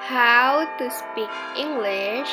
How to speak English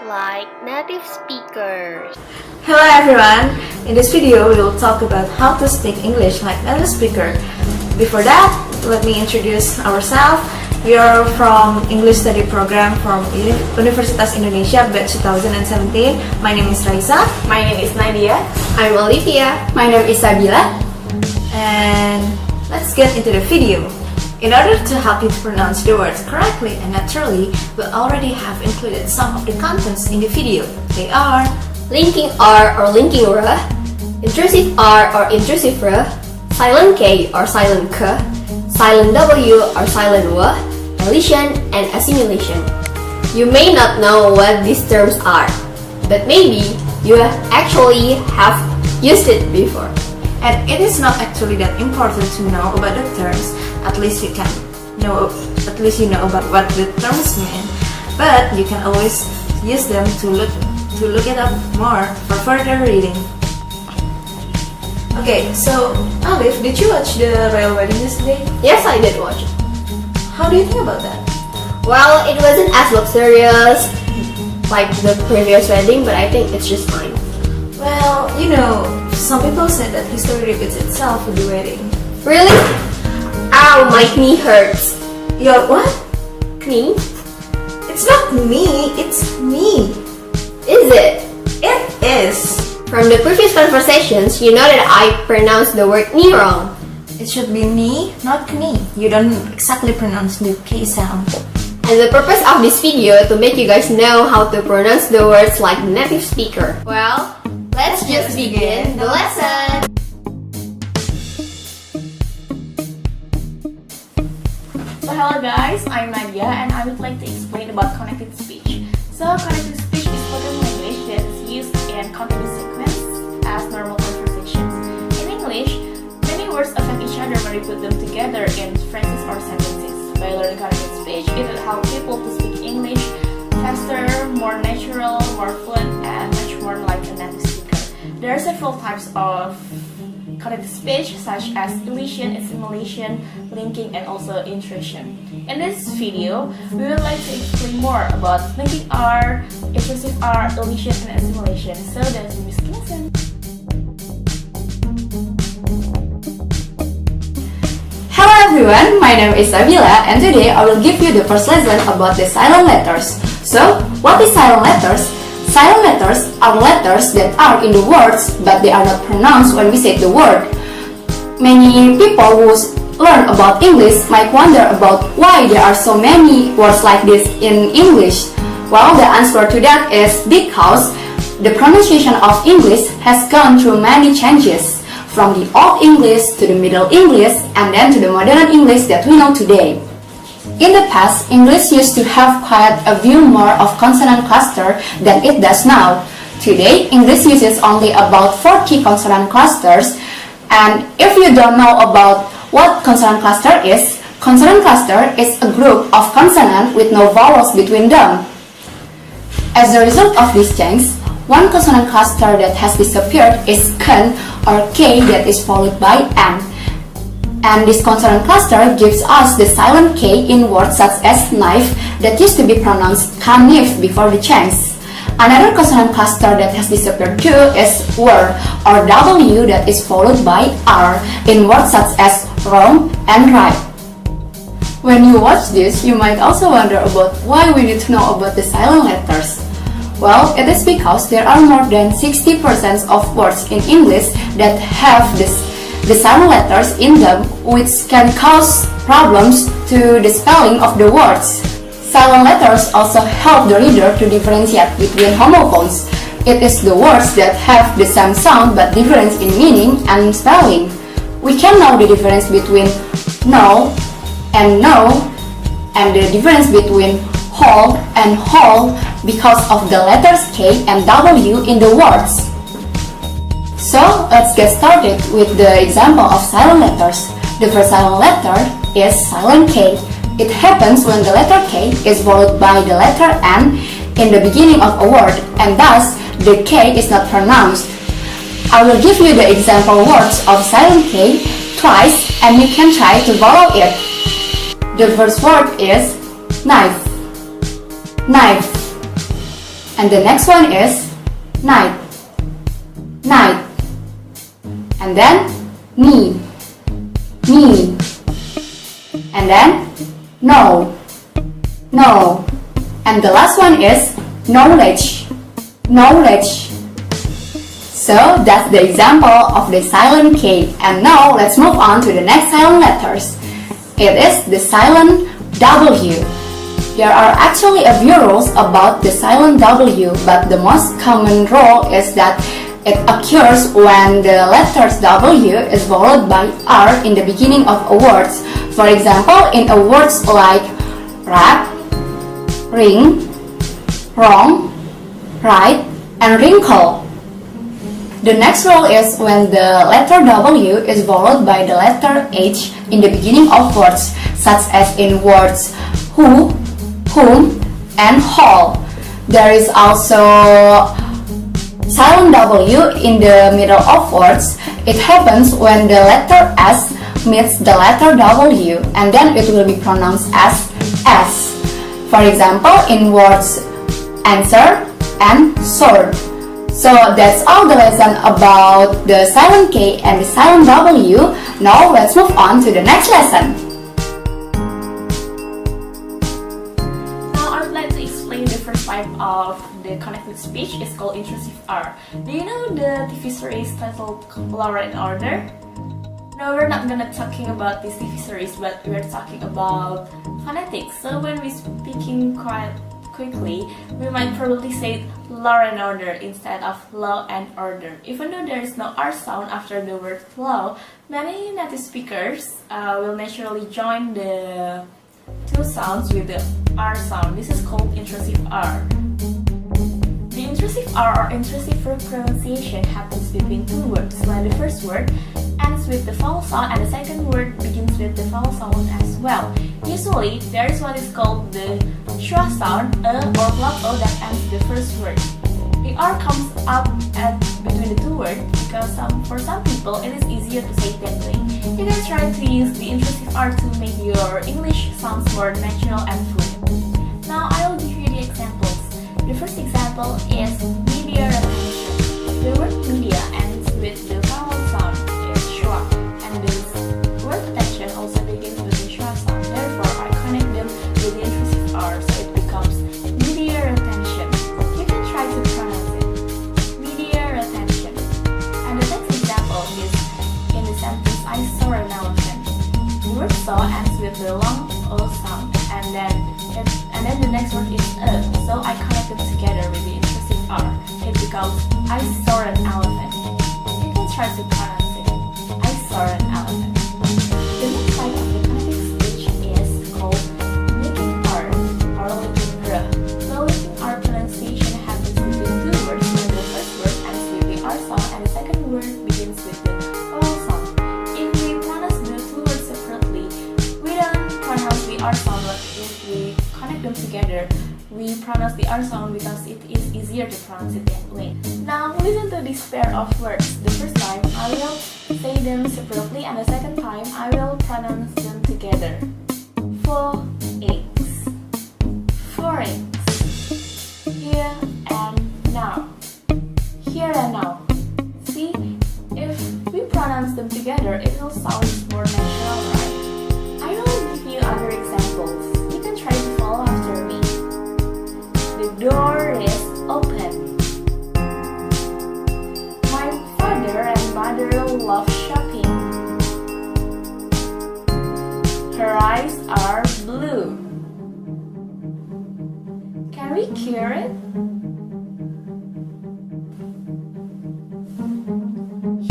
like native speakers. Hello everyone! In this video, we will talk about how to speak English like native speaker. Before that, let me introduce ourselves. We are from English Study Program from Universitas Indonesia, batch 2017. My name is Raissa. My name is Nadia. I'm Alifya. My name is Sabila. And let's get into the video. In order to help you to pronounce the words correctly and naturally, we already have included some of the contents in the video. They are Linking R or linking R, intrusive R or intrusive R, silent K or silent K, silent W or silent W, elision and assimilation. You may not know what these terms are, but maybe you actually have used it before. And it is not actually that important to know about the terms. At least you know about what the terms mean. But you can always use them to look it up more for further reading. Okay, so Alif, did you watch the royal wedding yesterday? Yes, I did watch it. How do you think about that? Well, it wasn't as luxurious like the previous wedding, but I think it's just fine. Well, some people said that history repeats itself with the wedding. Really? Ow, my knee hurts. Your what? Knee? It's not me, it's me. Is it? It is. From the previous conversations, you know that I pronounced the word knee wrong. It should be knee, not knee. You don't exactly pronounce the K sound. And the purpose of this video to make you guys know how to pronounce the words like native speaker. Well, let's just begin the lesson. So hello guys, I'm Nadia and I would like to explain about connected speech. So connected speech is spoken language that is used in continuous sequence as normal conversations. In English, many words affect each other when we put them together in phrases or sentences. By learning connected speech, it will help people to speak English faster, more natural, more fluent, and much more like a native speaker. There are several types of connected speech such as elision, assimilation, linking, and also intrusion. In this video, we would like to explain more about linking R, intrusive R, elision, and assimilation. So let's listen. Hello everyone, my name is Sabila and today I will give you the first lesson about the silent letters. So, what is silent letters? Silent letters are letters that are in the words but they are not pronounced when we say the word. Many people who learn about English might wonder about why there are so many words like this in English. Well, the answer to that is because the pronunciation of English has gone through many changes. From the Old English to the Middle English and then to the modern English that we know today. In the past, English used to have quite a few more of consonant cluster than it does now. Today, English uses only about 40 consonant clusters, and if you don't know about what consonant cluster is a group of consonants with no vowels between them. As a result of this change, one consonant cluster that has disappeared is K or K that is followed by N. And this consonant cluster gives us the silent K in words such as knife that used to be pronounced knif before the change. Another consonant cluster that has disappeared too is WR or W that is followed by R in words such as wrong and right. When you watch this, you might also wonder about why we need to know about the silent letters. Well, it is because there are more than 60% of words in English that have the silent letters in them, which can cause problems to the spelling of the words. Silent letters also help the reader to differentiate between homophones. It is the words that have the same sound but difference in meaning and spelling. We can know the difference between no and the difference between whole and whole because of the letters K and W in the words. So let's get started with the example of silent letters. The first silent letter is silent K. It happens when the letter K is followed by the letter N in the beginning of a word, and thus the K is not pronounced. I will give you the example words of silent K twice and you can try to follow it. The first word is knife. knife. And the next one is night, night. And then knee, knee. And then no, no. And the last one is knowledge, knowledge. So that's the example of the silent K. And now let's move on to the next silent letters. It is the silent W. There are actually a few rules about the silent W, but the most common rule is that it occurs when the letters W is followed by R in the beginning of a word. For example, in a words like rat, ring, wrong, right, and wrinkle. The next rule is when the letter W is followed by the letter H in the beginning of words, such as in words who, whom, and whole. There is also silent W in the middle of words. It happens when the letter S meets the letter W, and then it will be pronounced as S. For example, in words answer and sword. So that's all the lesson about the silent K and the silent W. Now let's move on to the next lesson. Now I would like to explain the first type of the connected speech. It's called intrusive R. Do you know the TV series titled Law and Order? No, we're not gonna talking about this TV series, but we're talking about phonetics. So when we're speaking quite quickly, we might probably say law and order instead of law and order. Even though there is no R sound after the word law, many native speakers will naturally join the two sounds with the R sound. This is called intrusive R. The intrusive R or intrusive pronunciation happens between two words, when the first word ends with the vowel sound and the second word begins with the vowel sound as well. Usually, there is what is called the schwa sound, or block O that ends the first word. The R comes up at between the two words because for some people it is easier to say that way. You can try to use the intrusive R to make your English sounds more natural and fluent. Now I will give you the examples. The first example is media repetition. The word media ends with the vowel sound is schwa, and the word attention also begins with the schwa sound. Therefore, I connect them with the intrusive R, so it becomes media retention. You can try to pronounce it, media retention. And the next example is in the sentence I saw an elephant. The word saw ends with the long O sound, and then the next word is so I connect them together with the intrusive R. It becomes I saw an elephant. You can try to pronounce it, I saw an elephant. The next type of the connected speech is called linking R or linking R. The linking R pronunciation happens between two words when the first word ends with the R sound and the second word begins with the vowel sound. If we pronounce the two words separately, we don't pronounce the R sound, but if we connect them together, we pronounce the R sound because it is easier to pronounce it that way. Now listen to this pair of words. The first time I will say them separately, and the second time I will pronounce them together. 4x, 4x. Here and now. Here and now. See, if we pronounce them together, it will sound more natural, right? I will give you other examples. You can try to follow after me. The door is open. My father and mother love shopping. Her eyes are blue. Can we cure it?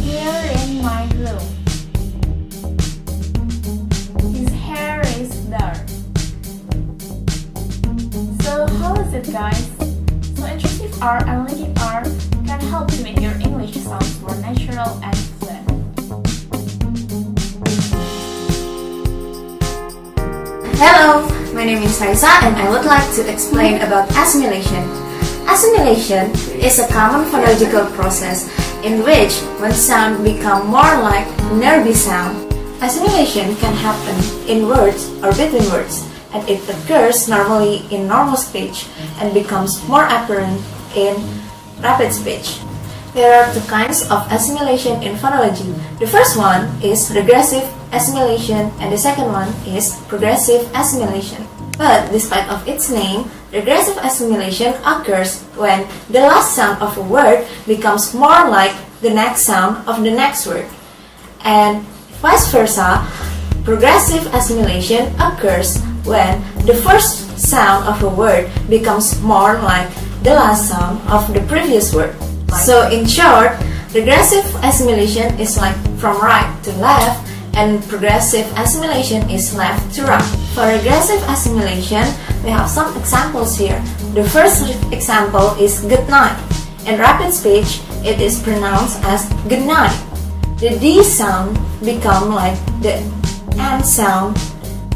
Here in my room. His hair is dark. So how is it, guys? So intrusive R and linking R can help to make your English sounds more natural and fluent. Hello, my name is Raissa and I would like to explain about assimilation. Assimilation is a common phonological process in which one sound becomes more like nearby sound. Assimilation can happen in words or between words. and it occurs normally in normal speech and becomes more apparent in rapid speech. There are two kinds of assimilation in phonology. The first one is regressive assimilation and the second one is progressive assimilation. But despite of its name, regressive assimilation occurs when the last sound of a word becomes more like the next sound of the next word. And vice versa, progressive assimilation occurs when the first sound of a word becomes more like the last sound of the previous word. So in short, regressive assimilation is like from right to left and progressive assimilation is left to right. For regressive assimilation, we have some examples here. The first example is good night. In rapid speech, it is pronounced as good night. The D sound become like the N sound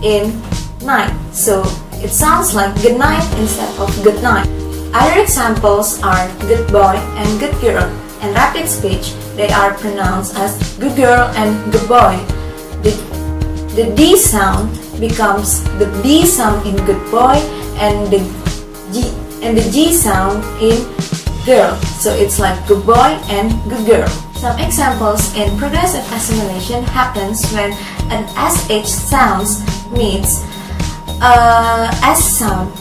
in night. So it sounds like good night instead of good night. Other examples are good boy and good girl. In rapid speech, they are pronounced as good girl and good boy. The D sound becomes the B sound in good boy and the G sound in girl. So it's like good boy and good girl. Some examples in progressive assimilation happens when an SH sound meets a S sound.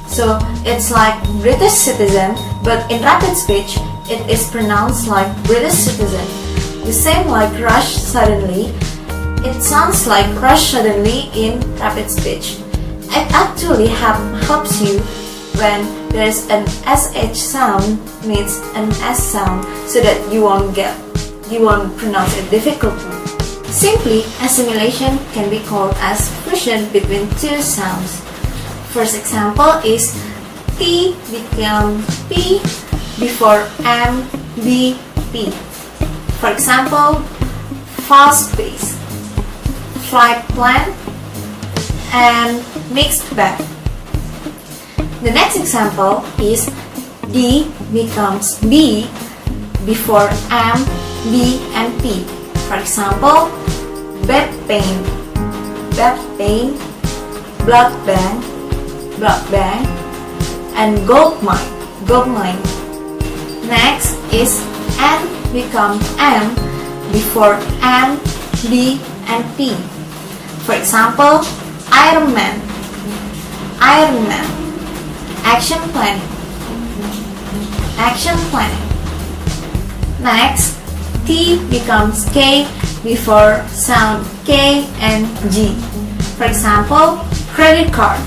So it's like British citizen, but in rapid speech, it is pronounced like British citizen. The same like rush suddenly, it sounds like rush suddenly in rapid speech. It actually helps you when there's an SH sound meets an S sound so that you won't pronounce it difficultly. Simply, assimilation can be called as fusion between two sounds. First example is T become P before M, B, P. For example, fast pace, flight plan, and mixed bag. The next example is D becomes B before M, B, and P. For example, back pain, blood bank, and gold mine. Next is N become M before M, B, and P. For example, Iron Man, action planning. Next, T becomes K before sound K and G. For example, credit card.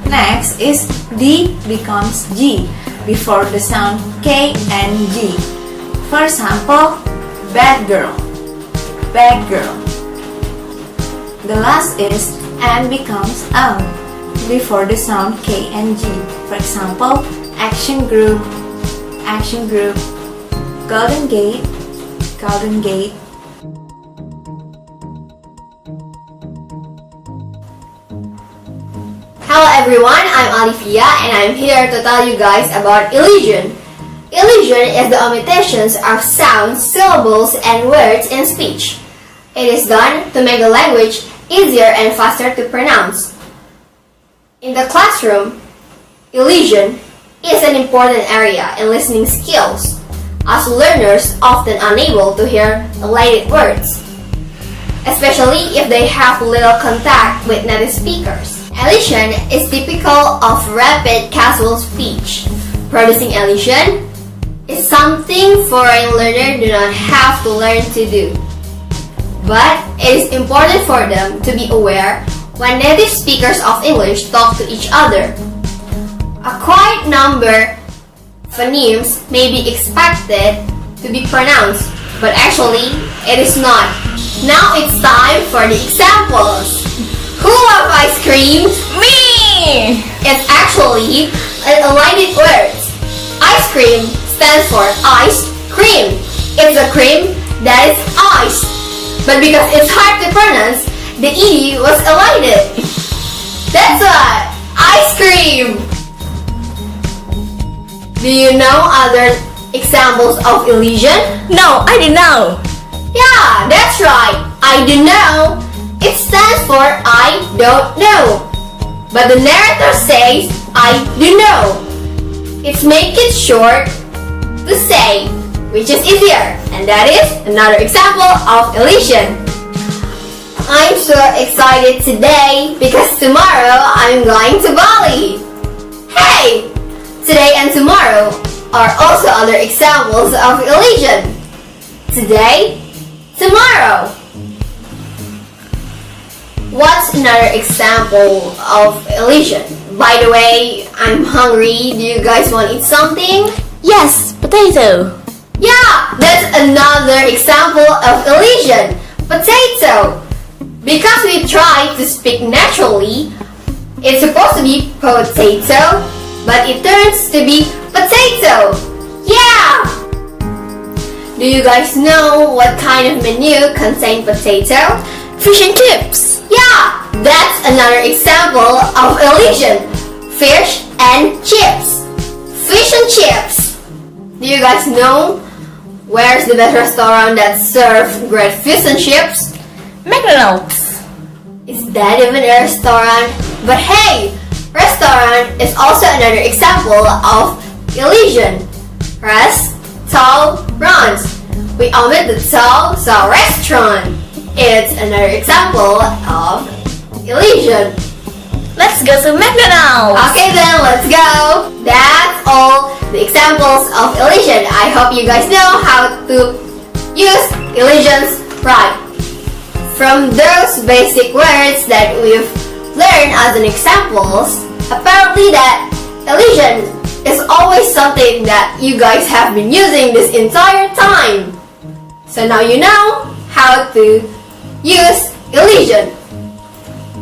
Next is D becomes G before the sound K and G. For example, bad girl. The last is N becomes L before the sound K and G. For example, action group, golden gate. Hello everyone, I'm Alifya and I'm here to tell you guys about elision. Elision is the omitations of sounds, syllables, and words in speech. It is done to make the language easier and faster to pronounce. In the classroom, elision is an important area in listening skills, as learners often unable to hear related words, especially if they have little contact with native speakers. Elision is typical of rapid casual speech. Producing elision is something foreign learners do not have to learn to do, but it is important for them to be aware when native speakers of English talk to each other. A quiet number of phonemes may be expected to be pronounced, but actually it is not. Now it's time for the examples. Who loves ice cream? Me! It's actually an aligned word. Ice cream stands for ice cream. It's a cream that is ice. But because it's hard to pronounce, the E was elided. That's why, ice cream! Do you know other examples of elision? No, I didn't know. Yeah, that's right. I do know. It stands for I don't know. But the narrator says I do know. It's make it short to say, which is easier, and that is another example of elision. I'm so excited today because tomorrow I'm going to Bali. Hey! Today and tomorrow are also other examples of elision. Today, tomorrow. What's another example of elision? By the way, I'm hungry. Do you guys want to eat something? Yes, potato. Yeah, that's another example of elision. Potato. Because we try to speak naturally, it's supposed to be potato, but it turns to be potato. Yeah! Do you guys know what kind of menu contains potato? Fish and chips. Yeah, that's another example of elision. Fish and chips. Fish and chips. Do you guys know where's the best restaurant that serves great fish and chips? McDonald's. Is that even a restaurant? But hey, restaurant is also another example of elision. Restaurant. We omit the to, so restaurant. It's another example of elision. Let's go to McDonald's. Okay then, let's go. That's all the examples of elision. I hope you guys know how to use elisions right. From those basic words that we've learned as an examples, apparently that elision is always something that you guys have been using this entire time. So now you know how to use elision.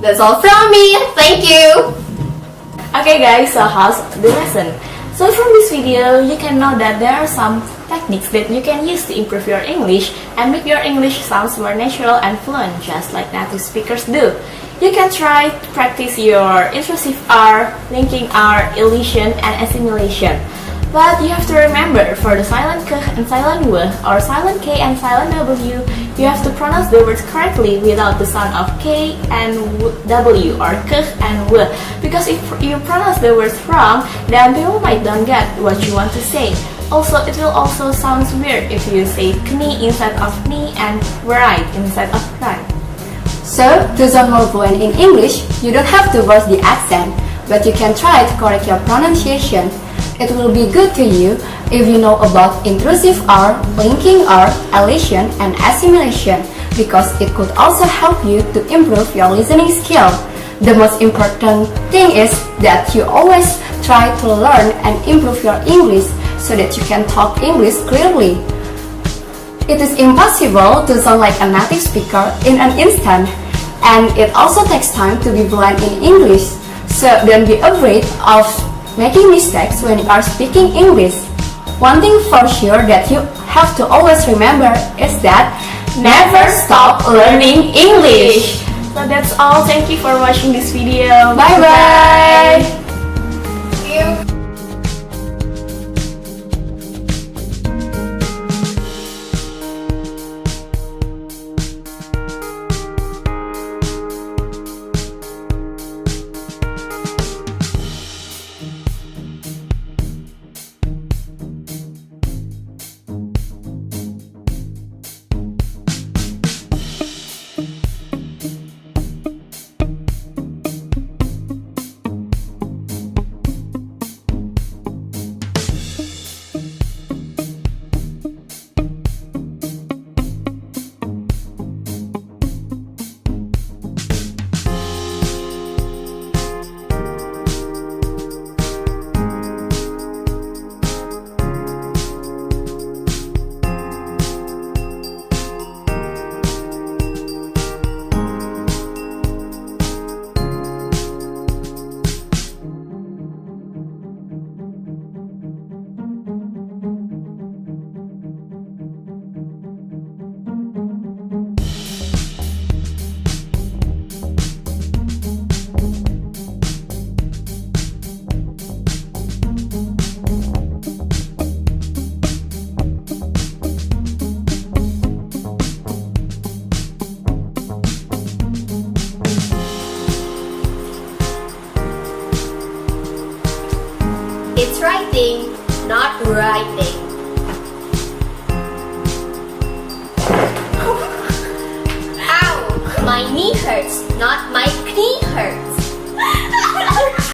That's all from me. Thank you. Okay guys, so how's the lesson? So from this video, you can know that there are some techniques that you can use to improve your English and make your English sounds more natural and fluent, just like native speakers do. You can try to practice your intrusive R, linking R, elision, and assimilation. But you have to remember, for the silent k and silent w, or silent k and silent w, you have to pronounce the words correctly without the sound of k and w, or k and w. Because if you pronounce the words wrong, then people might don't get what you want to say. Also, it will also sound weird if you say kni instead of ni and right instead of right. So, to sound more fluent in English, you don't have to force the accent, but you can try to correct your pronunciation. It will be good to you if you know about intrusive R, linking R, elision, and assimilation, because it could also help you to improve your listening skill. The most important thing is that you always try to learn and improve your English so that you can talk English clearly. It is impossible to sound like a native speaker in an instant, and it also takes time to be fluent in English. So don't be afraid of making mistakes when you are speaking English. One thing for sure that you have to always remember is that never stop learning English. So that's all. Thank you for watching this video. Bye bye. Thank you. It's writing, not writing. Ow! My knee hurts, not my knee hurts.